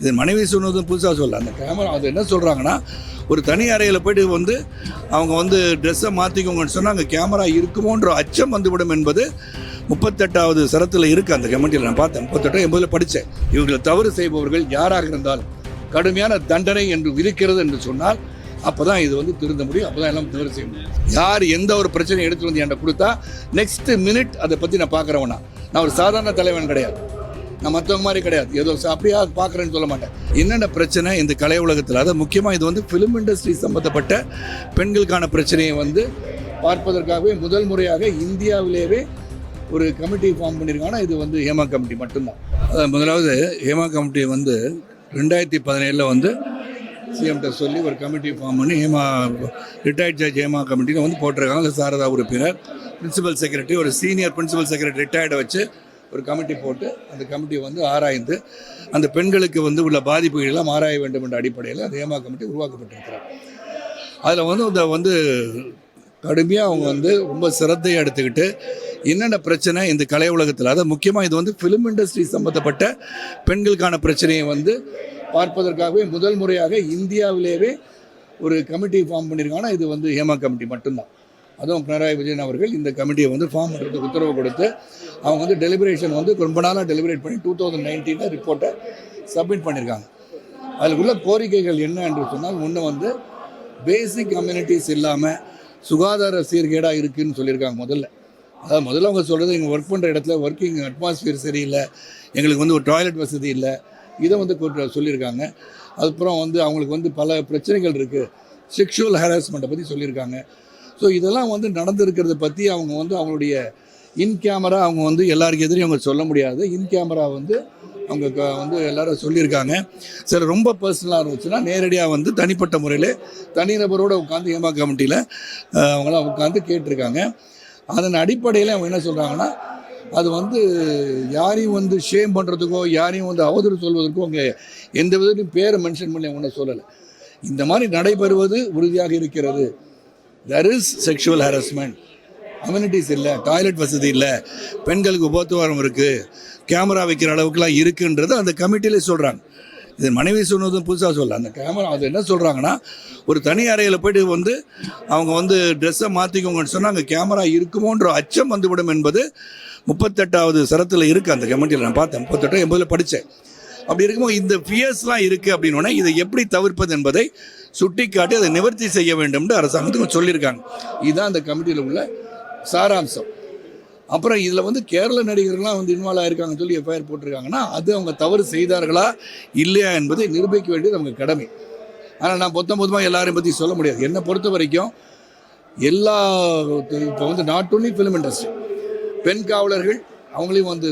இது மனைவி சொன்னதும் புதுசாக சொல்ல அந்த கேமரா அது என்ன சொல்கிறாங்கன்னா ஒரு தனி அறையில் போய்ட்டு வந்து அவங்க வந்து ட்ரெஸ்ஸை மாற்றிக்கோங்கன்னு சொன்னால் அங்கே கேமரா இருக்குமோன்ற அச்சம் வந்துவிடும் என்பது 38வது சரத்தில் இருக்குது அந்த கமெண்டியில். நான் பார்த்தேன் 38 80 படித்தேன். இவர்களை தவறு செய்பவர்கள் யாராக இருந்தாலும் கடுமையான தண்டனை என்று விதிக்கிறது என்று சொன்னால் அப்போ தான் இது வந்து திருந்த முடியும். அப்போ தான் எல்லாம் தவறு செய்ய முடியும். யார் எந்த ஒரு பிரச்சனையை எடுத்துகிட்டு வந்து என்கிட்ட கொடுத்தா நெக்ஸ்ட் மினிட் அதை பற்றி நான் பார்க்குறவனா. நான் ஒரு சாதாரண தலைவன் கிடையாது, நான் மற்றவங்க மாதிரி கிடையாது, ஏதோ அப்படியா பார்க்குறேன்னு சொல்ல மாட்டேன். என்னென்ன பிரச்சனை இந்த கலை உலகத்தில், அதை முக்கியமாக இது வந்து ஃபிலிம் இண்டஸ்ட்ரி சம்மந்தப்பட்ட பெண்களுக்கான பிரச்சனையை வந்து பார்ப்பதற்காகவே முதல் முறையாக இந்தியாவிலேயே ஒரு கமிட்டி ஃபார்ம் பண்ணியிருக்காங்கன்னா இது வந்து ஹேமா கமிட்டி மட்டும்தான். அதாவது முதலாவது ஹேமா கமிட்டி வந்து 2017 வந்து சிஎம்கிட்ட சொல்லி ஒரு கமிட்டி ஃபார்ம் பண்ணி ஹேமா ரிட்டையர்ட் ஜட்ஜ் ஹேமா கமிட்டியில் வந்து போட்டிருக்காங்க. சாரதா உறுப்பினர், பிரின்சிபல் செக்ரட்டரி, ஒரு சீனியர் பிரின்சிபல் செக்ரட்டரி ரிட்டையர்டை வச்சு ஒரு கமிட்டி போட்டு அந்த கமிட்டி வந்து ஆராய்ந்து அந்த பெண்களுக்கு வந்து உள்ள பாதிப்புகளெல்லாம் ஆராய வேண்டும் என்ற அடிப்படையில் அந்த ஹேமா கமிட்டி உருவாக்கப்பட்டிருக்கிறார். அதில் வந்து இந்த வந்து கடுமையாக அவங்க வந்து ரொம்ப சிரத்தையை எடுத்துக்கிட்டு என்னென்ன பிரச்சனை இந்த கலை உலகத்தில், அதை முக்கியமாக இது வந்து ஃபிலிம் இண்டஸ்ட்ரி சம்மந்தப்பட்ட பெண்களுக்கான பிரச்சனையை வந்து பார்ப்பதற்காகவே முதல் முறையாக இந்தியாவிலேயே ஒரு கமிட்டி ஃபார்ம் பண்ணியிருக்காங்கன்னா இது வந்து ஹேமா கமிட்டி மட்டும்தான். அதுவும் பினராயி விஜயன் அவர்கள் இந்த கமிட்டியை வந்து ஃபார்ம் பண்ணுறதுக்கு உத்தரவு கொடுத்து அவங்க வந்து டெலிபரேஷன் வந்து ரொம்ப நாளாக டெலிபரேட் பண்ணி 2019 ரிப்போர்ட்டை சப்மிட் பண்ணியிருக்காங்க. அதில் உள்ள கோரிக்கைகள் என்ன என்று சொன்னால், ஒன்று வந்து பேசிக் கம்யூனிட்டிஸ் இல்லாமல் சுகாதார சீர்கேடாக இருக்குதுன்னு சொல்லியிருக்காங்க. முதல்ல அவங்க சொல்கிறது எங்கள் ஒர்க் பண்ணுற இடத்துல ஒர்க்கிங் அட்மாஸ்பியர் சரியில்லை, எங்களுக்கு வந்து ஒரு டாய்லெட் வசதி இல்லை, இதை வந்து சொல்லியிருக்காங்க. அதுக்கப்புறம் வந்து அவங்களுக்கு வந்து பல பிரச்சனைகள் இருக்குது, செக்ஷுவல் ஹராஸ்மெண்ட்டை பற்றி சொல்லியிருக்காங்க. ஸோ இதெல்லாம் வந்து நடந்திருக்கிறத பற்றி அவங்க வந்து அவங்களுடைய இன் கேமரா அவங்க வந்து எல்லாருக்கு எதிரையும் அவங்க சொல்ல முடியாது. இன் கேமரா வந்து அவங்க வந்து எல்லாரும் சொல்லியிருக்காங்க. சில ரொம்ப பர்சனலாக இருந்துச்சுன்னா நேரடியாக வந்து தனிப்பட்ட முறையில் தனிநபரோடு உட்காந்து ஹேமா கமிட்டியில் அவங்களாம் உட்காந்து கேட்டிருக்காங்க. அதன் அடிப்படையில் அவங்க என்ன சொல்கிறாங்கன்னா, அது வந்து யாரையும் வந்து ஷேம் பண்ணுறதுக்கோ யாரையும் வந்து அவதூறு சொல்வதற்கோ அவங்க எந்த விதத்தையும் பேரை மென்ஷன் பண்ணி அவங்க சொல்லலை. இந்த மாதிரி நடைபெறுவது உறுதியாக இருக்கிறது. there is sexual harassment, amenities இல்லை, டாய்லெட் வசதி இல்லை, பெண்களுக்கு உபத்துவாரம் இருக்குது, கேமரா வைக்கிற அளவுக்குலாம் இருக்குன்றது அந்த கமிட்டியிலே சொல்கிறாங்க. இது மனைவி சொன்னதும் புதுசாக சொல்ல அந்த கேமரா அது என்ன சொல்கிறாங்கன்னா ஒரு தனி அறையில் போய்ட்டு வந்து அவங்க வந்து ட்ரெஸ்ஸை மாற்றிக்கோங்கன்னு சொன்னால் அங்கே கேமரா இருக்குமோன்ற அச்சம் வந்துவிடும் என்பது 38வது சரத்தில் இருக்குது அந்த கமிட்டியில். நான் பார்த்தேன் 38 80 படித்தேன். அப்படி இருக்கும்போது இந்த ஃபியர்ஸ்லாம் இருக்குது அப்படின்னோடனே இதை எப்படி தவிர்ப்பது என்பதை சுட்டிக்காட்டி அதை நிவர்த்தி செய்ய வேண்டும்னு அரசாங்கத்துக்கு சொல்லியிருக்காங்க. இதுதான் அந்த கமிட்டியில் உள்ள சாராம்சம். அப்புறம் இதில் வந்து கேரள நடிகர்கள்லாம் வந்து இன்வால்வ் ஆகிருக்காங்கன்னு சொல்லி எஃப்ஐஆர் போட்டிருக்காங்கன்னா அது அவங்க தவறு செய்தார்களா இல்லையா என்பதை நிரூபிக்க வேண்டியது அவங்க கடமை. ஆனால் நான் பொத்தமாக எல்லாரையும் பற்றி சொல்ல முடியாது. என்னை பொறுத்த வரைக்கும் எல்லா இப்போ வந்து நாட் ஒன்லி ஃபிலிம் இண்டஸ்ட்ரி, பெண் காவலர்கள் அவங்களையும் வந்து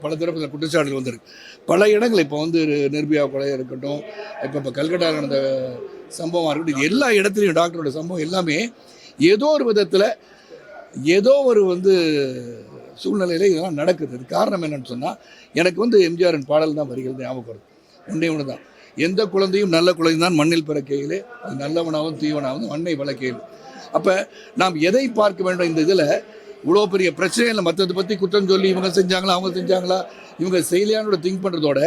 பல தரப்பில் குற்றச்சாட்டுகள் வந்திருக்கு. பல இடங்கள் இப்போ வந்து நிர்பயா கொலை இருக்கட்டும், இப்போ கல்கட்டாவில் நடந்த சம்பவமாக இருக்கட்டும், இது எல்லா இடத்துலையும் டாக்டரோட சம்பவம் எல்லாமே ஏதோ ஒரு விதத்தில் ஏதோ ஒரு வந்து சூழ்நிலையில் இதெல்லாம் நடக்குது. இது காரணம் என்னன்னு சொன்னால், எனக்கு வந்து எம்ஜிஆரின் பாடல் தான் வருகிறது ஞாபகம் வருது. ஒன்று தான், எந்த குழந்தையும் நல்ல குழந்தை தான் மண்ணில் பிறக்கையிலே, அது நல்லவனாகவும் தீவனாகவும் மண்ணை வளர்க்கையில். அப்போ நாம் எதை பார்க்க வேண்டும் இந்த இதில் இவ்வளோ பெரிய பிரச்சனை இல்லை. மற்றதை பற்றி குற்றம் சொல்லி இவங்க செஞ்சாங்களா அவங்க செஞ்சாங்களா இவங்க செய்யலையானோட திங்க் பண்ணுறதோட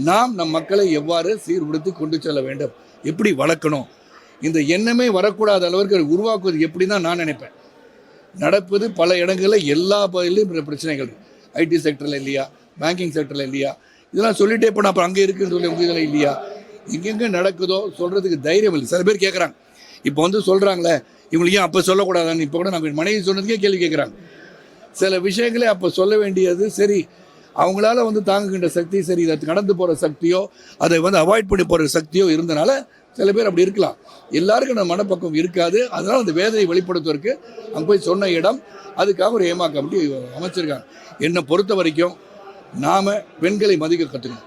நாம் நம் மக்களை எவ்வாறு சீர்படுத்தி கொண்டு செல்ல வேண்டும், எப்படி வளர்க்கணும், இந்த எண்ணமே வரக்கூடாத அளவிற்கு உருவாக்குவது எப்படி தான் நான் நினைப்பேன். நடப்பது பல இடங்களில் எல்லா பகுதியிலும் பிரச்சனைகள், ஐடி செக்டரில் இல்லையா, பேங்கிங் செக்டரில் இல்லையா, இதெல்லாம் சொல்லிட்டே போனால் அப்புறம் அங்கே இருக்குன்னு சொல்லி உங்கள் இதில் இல்லையா, எங்கெங்கே நடக்குதோ சொல்கிறதுக்கு தைரியம் இல்லை. சில பேர் கேட்குறாங்க, இப்போ வந்து சொல்கிறாங்களே இவங்களுக்கு ஏன் அப்போ சொல்லக்கூடாதான்னு. இப்போ கூட நாங்கள் மனைவி சொன்னதுக்கே கேள்வி கேட்குறாங்க. சில விஷயங்களே அப்போ சொல்ல வேண்டியது சரி, அவங்களால வந்து தாங்குகின்ற சக்தி சரி, இதை கடந்து போகிற சக்தியோ அதை வந்து அவாய்ட் பண்ணி போகிற சக்தியோ இருந்தனால சில பேர் அப்படி இருக்கலாம். எல்லாருக்கும் நம்ம மனப்பக்கம் இருக்காது. அதனால் அந்த வேதனை வெளிப்படுத்துவதற்கு அங்கே போய் சொன்ன இடம், அதுக்காக ஒரு ஹேமா கமிட்டி அமைச்சிருக்காங்க. என்னை பொறுத்த வரைக்கும் நாம் பெண்களை மதிக்க கற்றுக்கணும்,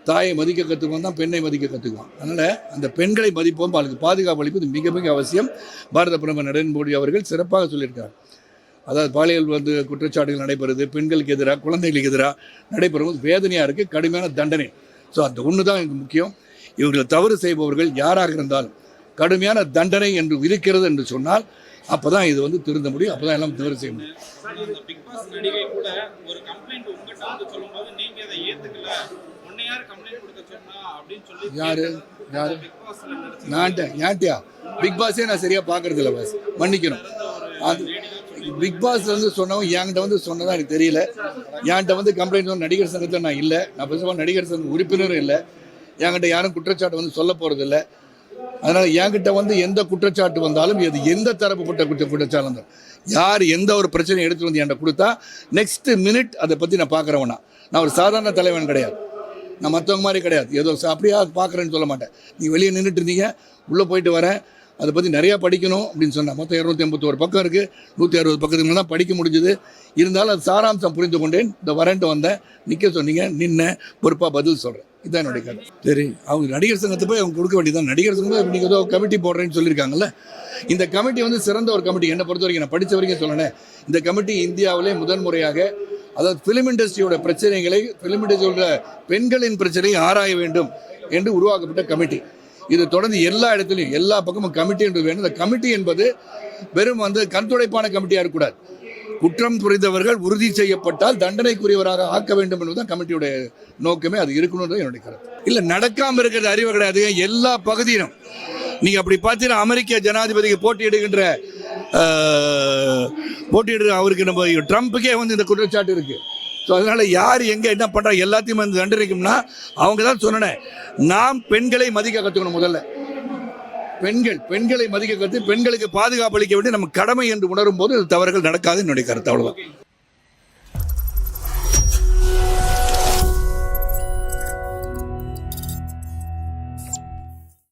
தாயை மதிக்க கற்றுக்குவோம் தான் பெண்ணை மதிக்க கற்றுக்குவோம். அதனால் அந்த பெண்களை மதிப்போம், அதுக்கு பாதுகாப்பு அளிப்பது மிக மிக அவசியம். பாரத பிரதமர் நரேந்திர மோடி அவர்கள் சிறப்பாக சொல்லியிருக்காங்க. அதாவது பாலியல் வந்து குற்றச்சாட்டுகள் நடைபெறுது, பெண்களுக்கு எதிராக குழந்தைகளுக்கு எதிராக நடைபெறுவது வேதனையாக இருக்குது, கடுமையான தண்டனை. ஸோ அந்த ஒன்று தான் எனக்கு முக்கியம். இவர்களை தவறு செய்பவர்கள் யாராக இருந்தாலும் கடுமையான தண்டனை என்று விதிக்கிறது என்று சொன்னால் அப்போ தான் இது வந்து திருந்த முடியும், அப்போ தான் எல்லாம் தவறு செய்ய முடியும். யாரு யாரு ஏன்ட்டியா பிக் பாஸே நான் சரியாக பார்க்கறது இல்லை பாஸ், மன்னிக்கணும். அது பிக் பாஸ் வந்து சொன்னவங்க என்கிட்ட வந்து சொன்னதா எனக்கு தெரியல. என்கிட்ட வந்து கம்ப்ளைண்ட் வந்து நடிகர் சங்கத்தில் நான் இல்லை, நான் பேசுவோம் நடிகர் சங்க உறுப்பினரும் இல்லை. என்கிட்ட யாரும் குற்றச்சாட்டு வந்து சொல்ல போகிறது இல்லை. அதனால் என்கிட்ட வந்து எந்த குற்றச்சாட்டு வந்தாலும் அது எந்த தரப்புப்பட்ட குற்றச்சாட்டு வந்தாலும் யார் எந்த ஒரு பிரச்சனையும் எடுத்து வந்து என்கிட்ட கொடுத்தா நெக்ஸ்ட் மினிட் அதை பற்றி நான் பார்க்குறவனா. நான் ஒரு சாதாரண தலைவன் கிடையாது, நான் மற்றவங்க மாதிரி கிடையாது. ஏதோ அப்படியா பார்க்குறேன்னு சொல்ல மாட்டேன். நீங்கள் வெளியே நின்றுட்டு இருந்தீங்க, உள்ளே போயிட்டு வரேன், அதை பற்றி நிறையா படிக்கணும் அப்படின்னு சொன்னேன். மொத்தம் 281 பக்கம் இருக்குது, 160 பக்கத்துக்கு தான் படிக்க முடிஞ்சுது. இருந்தாலும் அது சாராம்சம் புரிந்து கொண்டேன். இந்த வரேன்ட்டு வந்தேன், நிற்க சொன்னீங்க, நின்ன பொறுப்பாக பதில் சொல்கிறேன். இதுதான் என்னுடைய கதை. சரி, அவங்க நடிகர் சங்கத்தை போய் அவங்க கொடுக்க வேண்டியதான். நடிகர் சங்கம் நீங்கள் ஏதோ கமிட்டி போடுறேன்னு சொல்லியிருக்காங்கல்ல, இந்த கமிட்டி வந்து சிறந்த ஒரு கமிட்டி. என்னை பொறுத்த வரைக்கும் நான் படித்த வரைக்கும் சொல்லணேன், இந்த கமிட்டி இந்தியாவிலே முதன்முறையாக அதாவது ஃபிலிம் இண்டஸ்ட்ரியோட பிரச்சனைகளை, ஃபிலிம் இண்டஸ்ட்ரியோட பெண்களின் பிரச்சனையை ஆராய வேண்டும் என்று உருவாக்கப்பட்ட கமிட்டி. இது தொடர்ந்து எல்லா இடத்துலையும் எல்லா பக்கமும் கமிட்டி என்று வேணும். இந்த கமிட்டி என்பது வெறும் வந்து கண்துடைப்பான கமிட்டியாக இருக்கக்கூடாது. குற்றம் புரிந்தவர்கள் உறுதி செய்யப்பட்டால் தண்டனைக்குரியவராக ஆக்க வேண்டும் என்பதுதான் கமிட்டியுடைய நோக்கமே. அது இருக்கணும்ன்றது என்னுடைய கருத்து. இல்லை, நடக்காமல் இருக்கிறது அறிவு கிடையாது. எல்லா பகுதியிலும் நீங்கள் அப்படி பார்த்தீங்கன்னா அமெரிக்க ஜனாதிபதிக்கு போட்டியிடுகின்ற அவருக்கு நம்ம ட்ரம்ப்புக்கே வந்து இந்த குற்றச்சாட்டு இருக்குது. ஸோ அதனால் யார் எங்கே என்ன பண்ணுறா எல்லாத்தையும் வந்து தண்டனைக்கும்னா அவங்க தான் சொன்னேன், நாம் பெண்களை மதிக்க கற்றுக்கணும். முதல்ல பெண்களை மதிக்க கற்று பெண்களுக்கு பாதுகாப்பு அளிக்க வேண்டிய நம்ம கடமை என்று உணரும் போது தவறுகள் நடக்காது என்னுடைய கருத்து. அவ்வளோதான்.